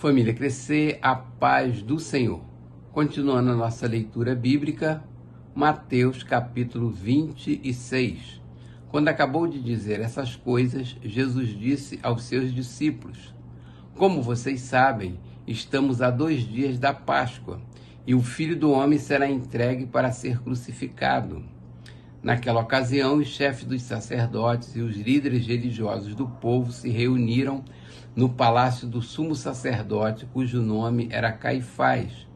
Família Crescer, a paz do Senhor. Continuando a nossa leitura bíblica, Mateus capítulo 26. Quando acabou de dizer essas coisas, Jesus disse aos seus discípulos: Como vocês sabem, estamos a 2 dias da Páscoa, e o Filho do Homem será entregue para ser crucificado. Naquela ocasião, os chefes dos sacerdotes e os líderes religiosos do povo se reuniram no palácio do sumo sacerdote, cujo nome era Caifás,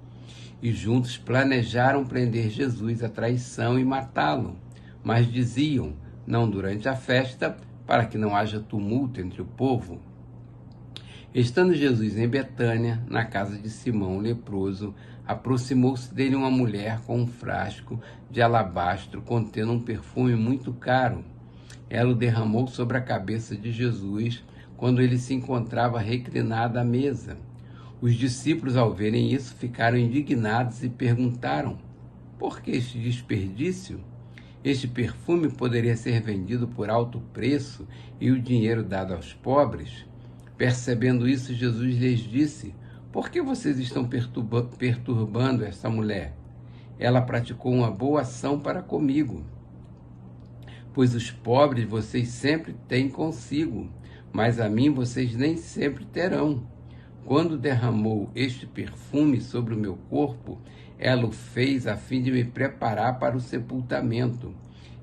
e juntos planejaram prender Jesus à traição e matá-lo. Mas diziam, não durante a festa, para que não haja tumulto entre o povo. Estando Jesus em Betânia, na casa de Simão o leproso, aproximou-se dele uma mulher com um frasco de alabastro contendo um perfume muito caro. Ela o derramou sobre a cabeça de Jesus quando ele se encontrava reclinado à mesa. Os discípulos, ao verem isso, ficaram indignados e perguntaram: por que este desperdício? Este perfume poderia ser vendido por alto preço e o dinheiro dado aos pobres. Percebendo isso, Jesus lhes disse: por que vocês estão perturbando esta mulher? Ela praticou uma boa ação para comigo. Pois os pobres vocês sempre têm consigo, mas a mim vocês nem sempre terão. Quando derramou este perfume sobre o meu corpo, ela o fez a fim de me preparar para o sepultamento.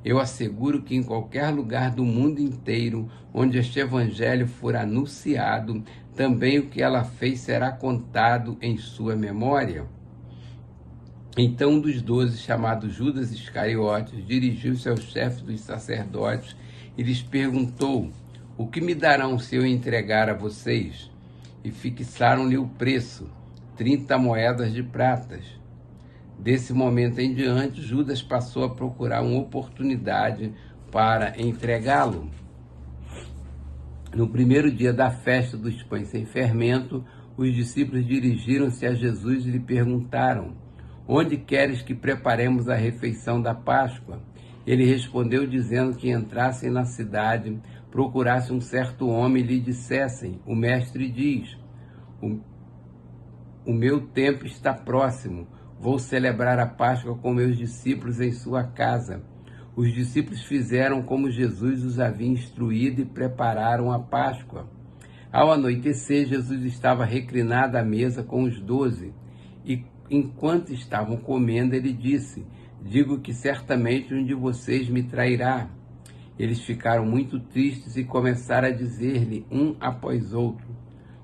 Eu asseguro que em qualquer lugar do mundo inteiro onde este evangelho for anunciado, também o que ela fez será contado em sua memória. Então um dos 12, chamado Judas Iscariotes, dirigiu-se aos chefes dos sacerdotes e lhes perguntou: o que me darão se eu entregar a vocês? E fixaram-lhe o preço, 30 moedas de pratas. Desse momento em diante, Judas passou a procurar uma oportunidade para entregá-lo. No primeiro dia da festa dos pães sem fermento, os discípulos dirigiram-se a Jesus e lhe perguntaram: onde queres que preparemos a refeição da Páscoa? Ele respondeu dizendo que entrassem na cidade, procurassem um certo homem e lhe dissessem: o mestre diz, o meu tempo está próximo, vou celebrar a Páscoa com meus discípulos em sua casa. Os discípulos fizeram como Jesus os havia instruído e prepararam a Páscoa. Ao anoitecer, Jesus estava reclinado à mesa com os 12, e enquanto estavam comendo, ele disse: digo que certamente um de vocês me trairá. Eles ficaram muito tristes e começaram a dizer-lhe um após outro: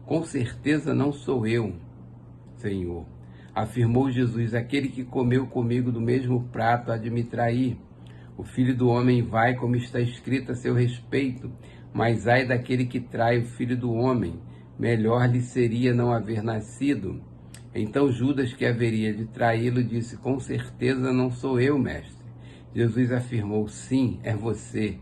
com certeza não sou eu, Senhor. Afirmou Jesus: aquele que comeu comigo do mesmo prato há de me trair. O Filho do Homem vai, como está escrito a seu respeito, mas ai daquele que trai o Filho do Homem, melhor lhe seria não haver nascido. Então Judas, que haveria de traí-lo, disse: com certeza não sou eu, mestre. Jesus afirmou: sim, é você.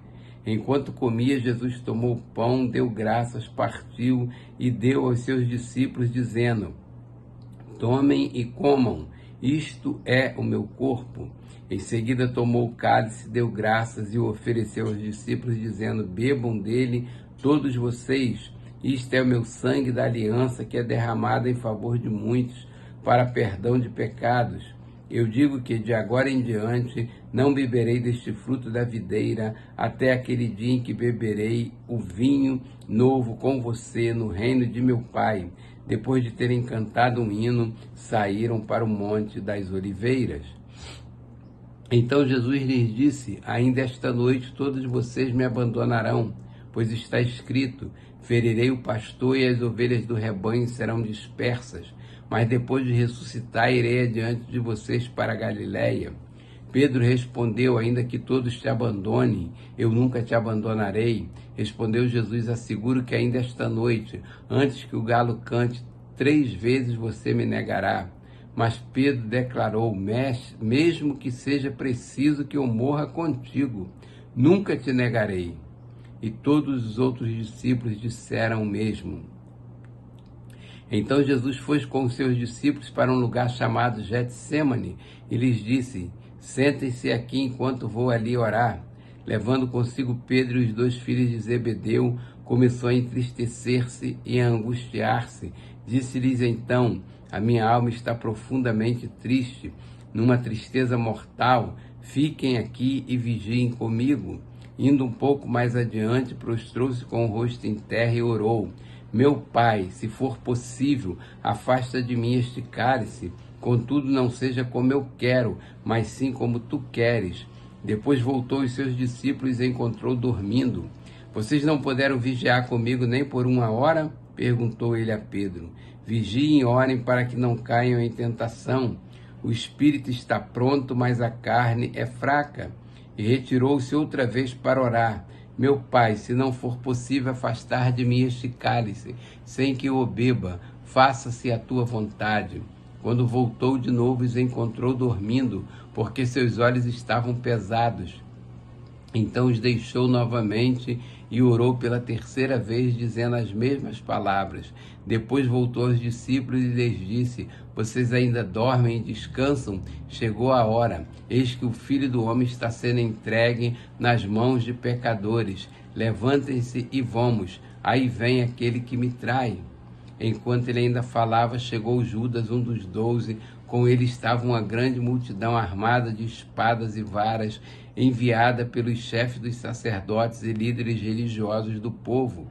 Enquanto comia, Jesus tomou o pão, deu graças, partiu e deu aos seus discípulos, dizendo: tomem e comam, isto é o meu corpo. Em seguida tomou o cálice, deu graças e o ofereceu aos discípulos, dizendo: bebam dele todos vocês, isto é o meu sangue da aliança, que é derramado em favor de muitos, para perdão de pecados. Eu digo que de agora em diante não beberei deste fruto da videira, até aquele dia em que beberei o vinho novo com você no reino de meu Pai. Depois de terem cantado um hino, saíram para o Monte das Oliveiras. Então Jesus lhes disse: ainda esta noite todos vocês me abandonarão, pois está escrito: ferirei o pastor e as ovelhas do rebanho serão dispersas, mas depois de ressuscitar irei adiante de vocês para a Galiléia. Pedro respondeu: ainda que todos te abandonem, eu nunca te abandonarei. Respondeu Jesus: asseguro que ainda esta noite, antes que o galo cante, 3 vezes você me negará. Mas Pedro declarou: mesmo que seja preciso que eu morra contigo, nunca te negarei. E todos os outros discípulos disseram o mesmo. Então Jesus foi com os seus discípulos para um lugar chamado Getsêmani e lhes disse: sentem-se aqui enquanto vou ali orar. Levando consigo Pedro e os 2 filhos de Zebedeu, começou a entristecer-se e a angustiar-se. Disse-lhes então: a minha alma está profundamente triste, numa tristeza mortal. Fiquem aqui e vigiem comigo. Indo um pouco mais adiante, prostrou-se com o rosto em terra e orou: meu Pai, se for possível, afasta de mim este cálice. Contudo, não seja como eu quero, mas sim como tu queres. Depois voltou aos seus discípulos e encontrou dormindo. Vocês não puderam vigiar comigo nem por 1 hora? Perguntou ele a Pedro. Vigiem e orem para que não caiam em tentação. O espírito está pronto, mas a carne é fraca. E retirou-se outra vez para orar. Meu Pai, se não for possível afastar de mim este cálice, sem que eu o beba, faça-se a tua vontade. Quando voltou de novo, os encontrou dormindo, porque seus olhos estavam pesados. Então os deixou novamente e orou pela terceira vez, dizendo as mesmas palavras. Depois voltou aos discípulos e lhes disse: vocês ainda dormem e descansam? Chegou a hora. Eis que o Filho do Homem está sendo entregue nas mãos de pecadores. Levantem-se e vamos. Aí vem aquele que me trai. Enquanto ele ainda falava, chegou Judas, um dos 12. Com ele estava uma grande multidão armada de espadas e varas, enviada pelos chefes dos sacerdotes e líderes religiosos do povo.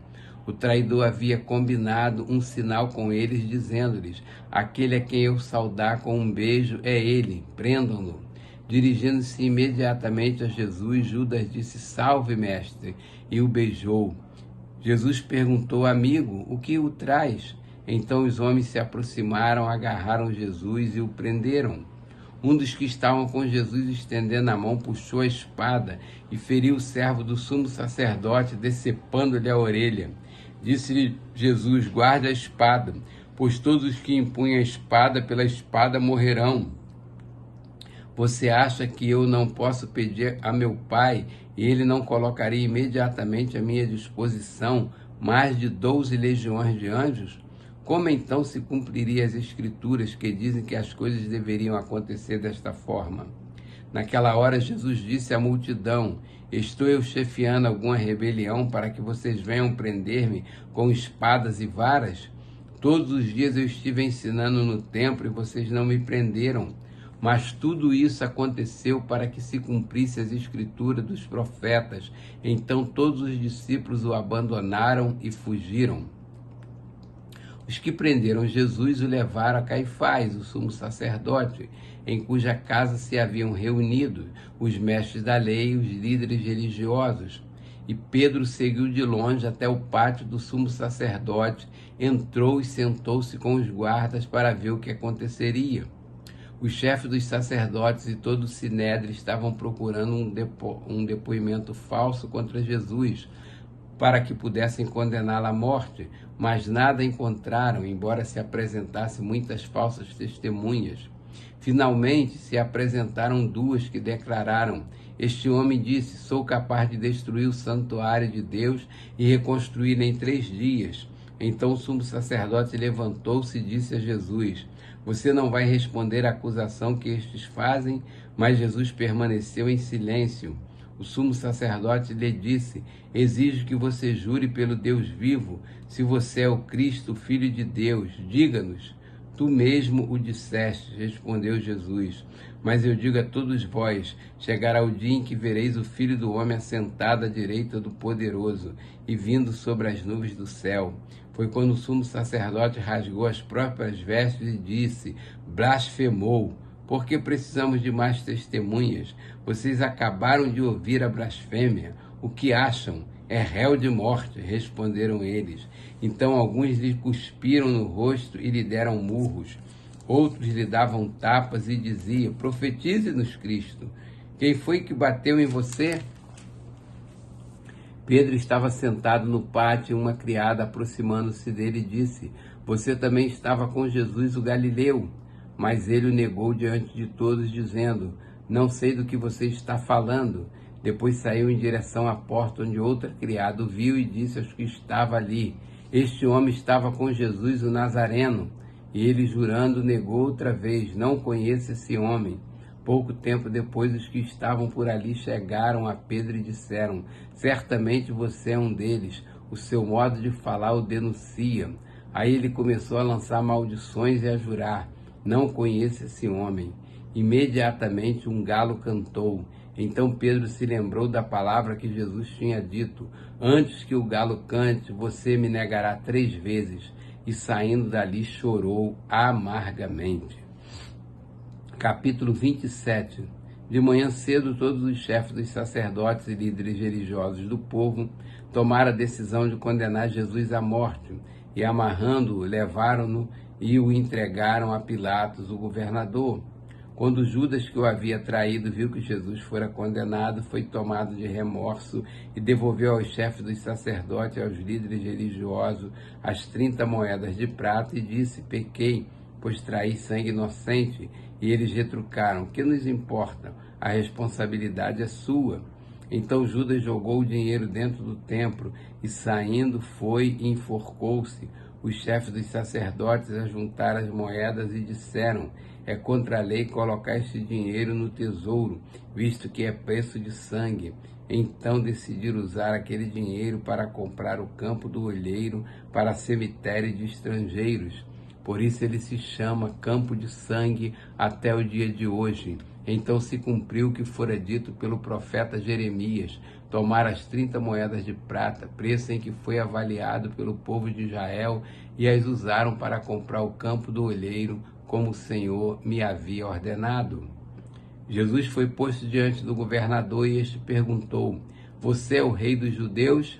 O traidor havia combinado um sinal com eles, dizendo-lhes: aquele a quem eu saudar com um beijo é ele, prendam-no. Dirigindo-se imediatamente a Jesus, Judas disse: salve, mestre, e o beijou. Jesus perguntou: amigo, o que o traz? Então os homens se aproximaram, agarraram Jesus e o prenderam. Um dos que estavam com Jesus, estendendo a mão, puxou a espada e feriu o servo do sumo sacerdote, decepando-lhe a orelha. Disse-lhe Jesus: guarde a espada, pois todos os que empunham a espada pela espada morrerão. Você acha que eu não posso pedir a meu Pai e ele não colocaria imediatamente à minha disposição mais de 12 legiões de anjos? Como então se cumpriria as Escrituras que dizem que as coisas deveriam acontecer desta forma? Naquela hora Jesus disse à multidão: estou eu chefiando alguma rebelião para que vocês venham prender-me com espadas e varas? Todos os dias eu estive ensinando no templo e vocês não me prenderam. Mas tudo isso aconteceu para que se cumprisse as Escrituras dos profetas. Então todos os discípulos o abandonaram e fugiram. Os que prenderam Jesus o levaram a Caifás, o sumo sacerdote, em cuja casa se haviam reunido os mestres da lei e os líderes religiosos. E Pedro seguiu de longe até o pátio do sumo sacerdote, entrou e sentou-se com os guardas para ver o que aconteceria. Os chefes dos sacerdotes e todo o sinédrio estavam procurando um depoimento falso contra Jesus, para que pudessem condená-lo à morte, mas nada encontraram, embora se apresentassem muitas falsas testemunhas. Finalmente se apresentaram 2 que declararam: este homem disse, sou capaz de destruir o santuário de Deus e reconstruí-lo em 3 dias. Então o sumo sacerdote levantou-se e disse a Jesus: você não vai responder à acusação que estes fazem? Mas Jesus permaneceu em silêncio. O sumo sacerdote lhe disse: exijo que você jure pelo Deus vivo, se você é o Cristo, o Filho de Deus, diga-nos. Tu mesmo o disseste, respondeu Jesus. Mas eu digo a todos vós, chegará o dia em que vereis o Filho do Homem assentado à direita do Poderoso e vindo sobre as nuvens do céu. Foi quando o sumo sacerdote rasgou as próprias vestes e disse: blasfemou. Por que precisamos de mais testemunhas? Vocês acabaram de ouvir a blasfêmia. O que acham? É réu de morte, responderam eles. Então alguns lhe cuspiram no rosto e lhe deram murros. Outros lhe davam tapas e diziam: profetize-nos, Cristo. Quem foi que bateu em você? Pedro estava sentado no pátio e uma criada, aproximando-se dele, disse: você também estava com Jesus o Galileu. Mas ele o negou diante de todos, dizendo: não sei do que você está falando. Depois saiu em direção à porta, onde outra criada o viu e disse aos que estavam ali: este homem estava com Jesus o Nazareno. E ele, jurando, negou outra vez: não conheço esse homem. Pouco tempo depois, os que estavam por ali chegaram a Pedro e disseram: certamente você é um deles, O seu modo de falar o denuncia. Aí ele começou a lançar maldições e a jurar: não conheço esse homem. Imediatamente um galo cantou. Então Pedro se lembrou da palavra que Jesus tinha dito: antes que o galo cante, você me negará 3 vezes. E saindo dali chorou amargamente. Capítulo 27. De manhã cedo, todos os chefes dos sacerdotes e líderes religiosos do povo tomaram a decisão de condenar Jesus à morte, e amarrando-o, levaram-no e o entregaram a Pilatos, o governador. Quando Judas, que o havia traído, viu que Jesus fora condenado, foi tomado de remorso e devolveu aos chefes dos sacerdotes e aos líderes religiosos as 30 moedas de prata e disse: pequei, pois traí sangue inocente. E eles retrucaram: que nos importa? A responsabilidade é sua. Então Judas jogou o dinheiro dentro do templo e, saindo, foi e enforcou-se. Os chefes dos sacerdotes ajuntaram as moedas e disseram: é contra a lei colocar este dinheiro no tesouro, visto que é preço de sangue. Então decidiram usar aquele dinheiro para comprar o campo do olheiro para cemitério de estrangeiros. Por isso ele se chama Campo de Sangue até o dia de hoje. Então se cumpriu o que fora dito pelo profeta Jeremias: tomaram as 30 moedas de prata, preço em que foi avaliado pelo povo de Israel, e as usaram para comprar o campo do olheiro, como o Senhor me havia ordenado. Jesus foi posto diante do governador e este perguntou: você é o rei dos judeus?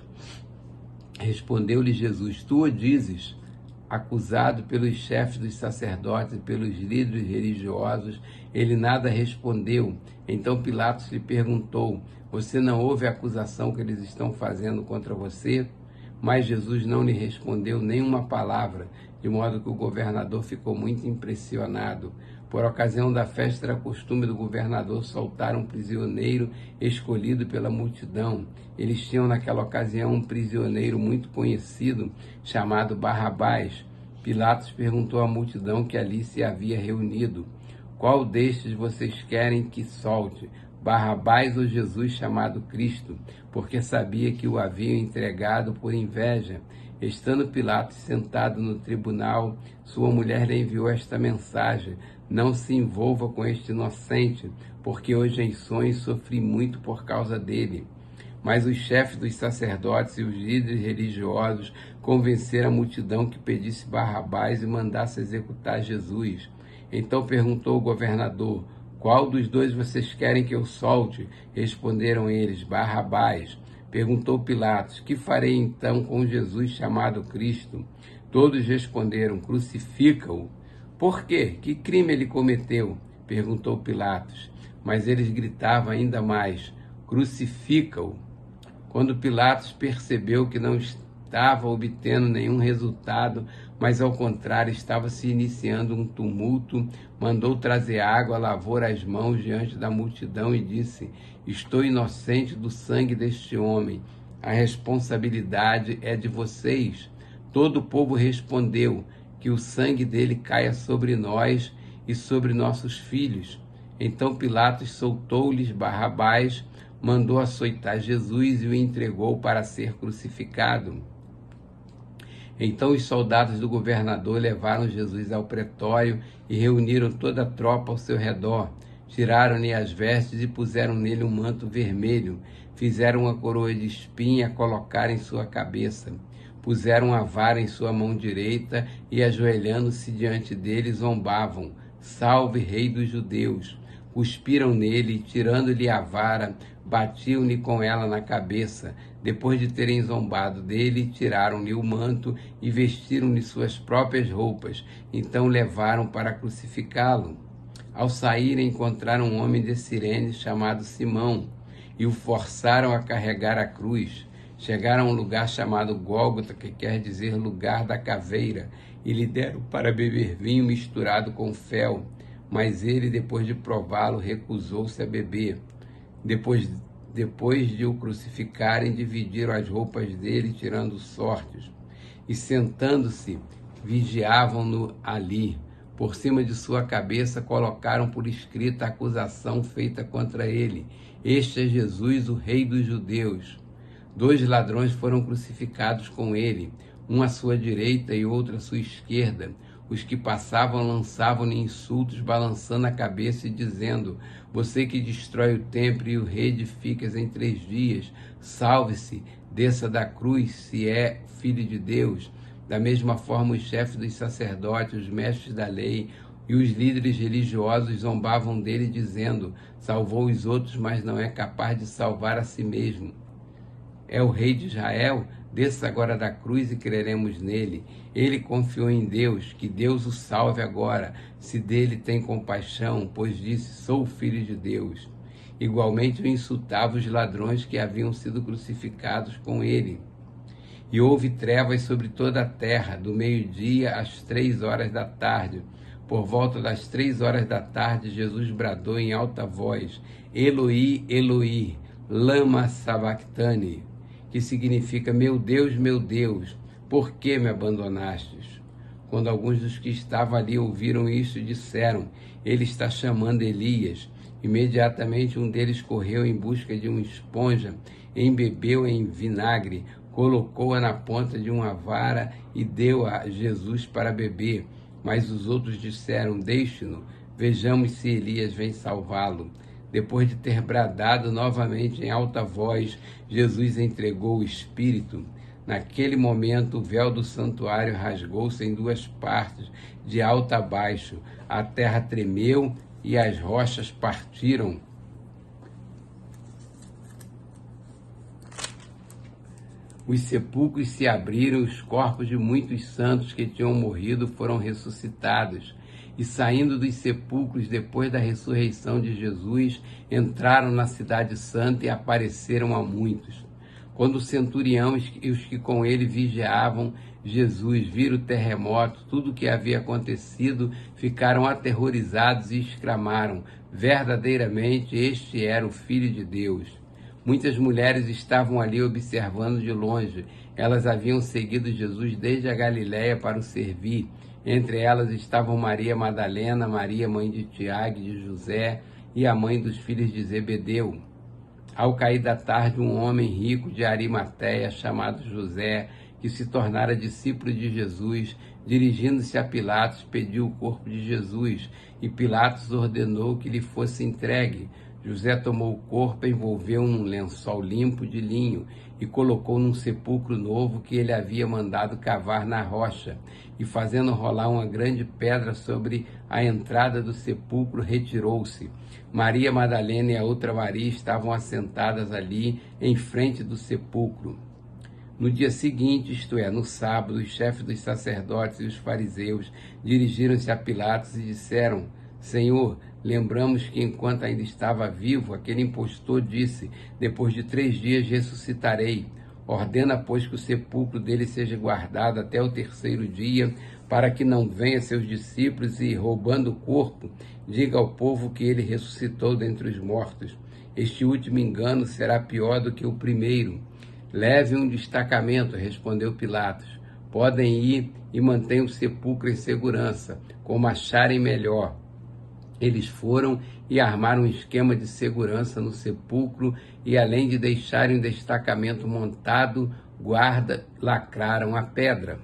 Respondeu-lhe Jesus: tu o dizes. Acusado pelos chefes dos sacerdotes e pelos líderes religiosos, ele nada respondeu. Então Pilatos lhe perguntou: você não ouve a acusação que eles estão fazendo contra você? Mas Jesus não lhe respondeu nenhuma palavra, de modo que o governador ficou muito impressionado. Por ocasião da festa, era costume do governador soltar um prisioneiro escolhido pela multidão. Eles tinham naquela ocasião um prisioneiro muito conhecido, chamado Barrabás. Pilatos perguntou à multidão que ali se havia reunido: qual destes vocês querem que solte, Barrabás ou Jesus chamado Cristo? Porque sabia que o haviam entregado por inveja. Estando Pilatos sentado no tribunal, sua mulher lhe enviou esta mensagem: não se envolva com este inocente, porque hoje em sonhos sofri muito por causa dele. Mas os chefes dos sacerdotes e os líderes religiosos convenceram a multidão que pedisse Barrabás e mandasse executar Jesus. Então perguntou o governador: qual dos dois vocês querem que eu solte? Responderam eles: Barrabás. Perguntou Pilatos: que farei então com Jesus chamado Cristo? Todos responderam: crucifica-o. Por quê? Que crime ele cometeu? Perguntou Pilatos. Mas eles gritavam ainda mais: crucifica-o. Quando Pilatos percebeu que não estava obtendo nenhum resultado, mas ao contrário estava se iniciando um tumulto, mandou trazer água, lavou as mãos diante da multidão e disse: estou inocente do sangue deste homem, a responsabilidade é de vocês. Todo o povo respondeu: que o sangue dele caia sobre nós e sobre nossos filhos. Então Pilatos soltou-lhes Barrabás, mandou açoitar Jesus e o entregou para ser crucificado. Então os soldados do governador levaram Jesus ao pretório e reuniram toda a tropa ao seu redor. Tiraram-lhe as vestes e puseram nele um manto vermelho. Fizeram uma coroa de espinho e colocaram em sua cabeça. Puseram a vara em sua mão direita e, ajoelhando-se diante dele, zombavam: salve, rei dos judeus! Cuspiram nele e, tirando-lhe a vara, batiam-lhe com ela na cabeça. Depois de terem zombado dele, tiraram-lhe o manto e vestiram-lhe suas próprias roupas. Então levaram para crucificá-lo. Ao saírem, encontraram um homem de Cirene chamado Simão e o forçaram a carregar a cruz. Chegaram a um lugar chamado Gólgota, que quer dizer lugar da caveira, e lhe deram para beber vinho misturado com fel. Mas ele, depois de prová-lo, recusou-se a beber. Depois de o crucificarem, dividiram as roupas dele, tirando sortes. E sentando-se, vigiavam-no ali. Por cima de sua cabeça colocaram por escrito a acusação feita contra ele: este é Jesus, o rei dos judeus. 2 ladrões foram crucificados com ele, um à sua direita e outro à sua esquerda. Os que passavam lançavam-lhe insultos, balançando a cabeça e dizendo: você que destrói o templo e o reedificas em 3 dias, salve-se, desça da cruz, se é filho de Deus. Da mesma forma, os chefes dos sacerdotes, os mestres da lei e os líderes religiosos zombavam dele, dizendo: salvou os outros, mas não é capaz de salvar a si mesmo. É o rei de Israel? Desça agora da cruz e creremos nele. Ele confiou em Deus, que Deus o salve agora, se dele tem compaixão, pois disse: sou filho de Deus. Igualmente o insultava os ladrões que haviam sido crucificados com ele. E houve trevas sobre toda a terra, do meio-dia às 3 horas da tarde. Por volta das 3 horas da tarde, Jesus bradou em alta voz: Eloi, Eloi, lama sabachthani, que significa: meu Deus, por que me abandonastes? Quando alguns dos que estavam ali ouviram isso, disseram: ele está chamando Elias. Imediatamente um deles correu em busca de uma esponja, embebeu em vinagre, colocou-a na ponta de uma vara e deu a Jesus para beber. Mas os outros disseram: deixe-no, vejamos se Elias vem salvá-lo. Depois de ter bradado novamente em alta voz, Jesus entregou o Espírito. Naquele momento, o véu do santuário rasgou-se em 2 partes, de alto a baixo. A terra tremeu e as rochas partiram. Os sepulcros se abriram, os corpos de muitos santos que tinham morrido foram ressuscitados. E saindo dos sepulcros depois da ressurreição de Jesus, entraram na cidade santa e apareceram a muitos. Quando o centurião e os que com ele vigiavam Jesus viram o terremoto, tudo o que havia acontecido, ficaram aterrorizados e exclamaram: verdadeiramente este era o Filho de Deus. Muitas mulheres estavam ali observando de longe. Elas haviam seguido Jesus desde a Galiléia para o servir. Entre elas estavam Maria Madalena, Maria, mãe de Tiago e de José, e a mãe dos filhos de Zebedeu. Ao cair da tarde, um homem rico de Arimateia, chamado José, que se tornara discípulo de Jesus, dirigindo-se a Pilatos, pediu o corpo de Jesus, e Pilatos ordenou que lhe fosse entregue. José tomou o corpo, envolveu num lençol limpo de linho e colocou num sepulcro novo que ele havia mandado cavar na rocha, e fazendo rolar uma grande pedra sobre a entrada do sepulcro, retirou-se. Maria Madalena e a outra Maria estavam assentadas ali em frente do sepulcro. No dia seguinte, isto é, no sábado, os chefes dos sacerdotes e os fariseus dirigiram-se a Pilatos e disseram: Senhor, lembramos que enquanto ainda estava vivo, aquele impostor disse: depois de 3 dias ressuscitarei. Ordena, pois, que o sepulcro dele seja guardado até o 3º dia, para que não venha seus discípulos e, roubando o corpo, diga ao povo que ele ressuscitou dentre os mortos. Este último engano será pior do que o primeiro. Leve um destacamento, respondeu Pilatos. Podem ir e mantenham o sepulcro em segurança, como acharem melhor. Eles foram e armaram um esquema de segurança no sepulcro e, além de deixarem um destacamento montado, guarda, lacraram a pedra.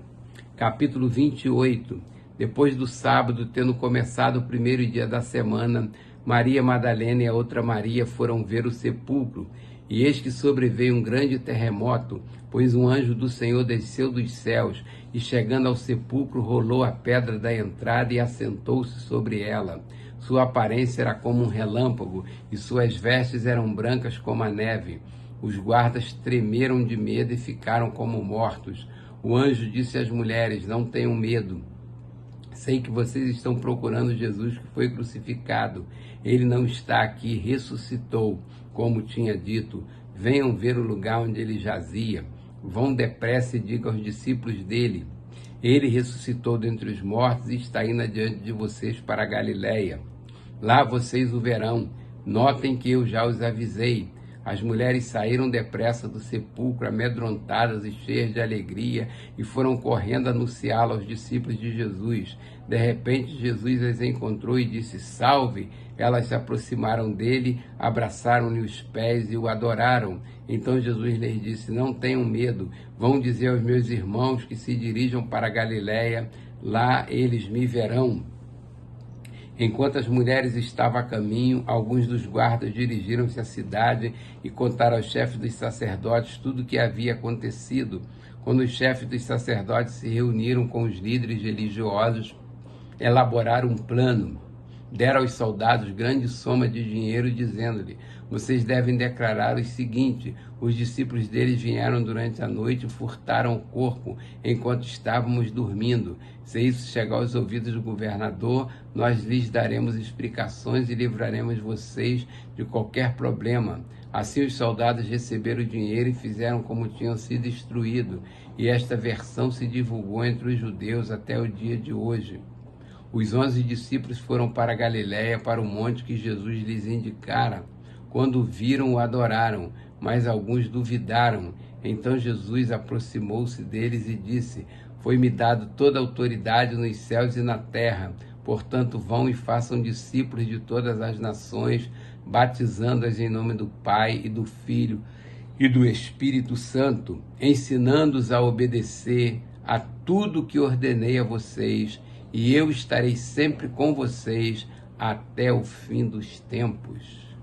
Capítulo 28. Depois do sábado, tendo começado o 1º dia da semana, Maria Madalena e a outra Maria foram ver o sepulcro. E eis que sobreveio um grande terremoto, pois um anjo do Senhor desceu dos céus e, chegando ao sepulcro, rolou a pedra da entrada e assentou-se sobre ela. Sua aparência era como um relâmpago e suas vestes eram brancas como a neve. Os guardas tremeram de medo e ficaram como mortos. O anjo disse às mulheres: não tenham medo. Sei que vocês estão procurando Jesus que foi crucificado. Ele não está aqui, ressuscitou, como tinha dito. Venham ver o lugar onde ele jazia. Vão depressa e digam aos discípulos dele: ele ressuscitou dentre os mortos e está indo adiante de vocês para a Galiléia. Lá vocês o verão. Notem que eu já os avisei. As mulheres saíram depressa do sepulcro, amedrontadas e cheias de alegria, e foram correndo anunciá-lo aos discípulos de Jesus. De repente, Jesus as encontrou e disse: Salve! Elas se aproximaram dele, abraçaram-lhe os pés e o adoraram. Então Jesus lhes disse: Não tenham medo, vão dizer aos meus irmãos que se dirijam para a Galiléia, lá eles me verão. Enquanto as mulheres estavam a caminho, alguns dos guardas dirigiram-se à cidade e contaram aos chefes dos sacerdotes tudo o que havia acontecido. Quando os chefes dos sacerdotes se reuniram com os líderes religiosos, elaboraram um plano. Deram aos soldados grande soma de dinheiro, dizendo-lhe: Vocês devem declarar o seguinte: os discípulos deles vieram durante a noite e furtaram o corpo enquanto estávamos dormindo. Se isso chegar aos ouvidos do governador, nós lhes daremos explicações e livraremos vocês de qualquer problema. Assim os soldados receberam o dinheiro e fizeram como tinham sido instruídos, e esta versão se divulgou entre os judeus até o dia de hoje. Os 11 discípulos foram para a Galiléia, para o monte que Jesus lhes indicara. Quando o viram, o adoraram, mas alguns duvidaram. Então Jesus aproximou-se deles e disse: Foi-me dado toda a autoridade nos céus e na terra. Portanto, vão e façam discípulos de todas as nações, batizando-as em nome do Pai e do Filho e do Espírito Santo, ensinando-os a obedecer a tudo que ordenei a vocês, e eu estarei sempre com vocês até o fim dos tempos.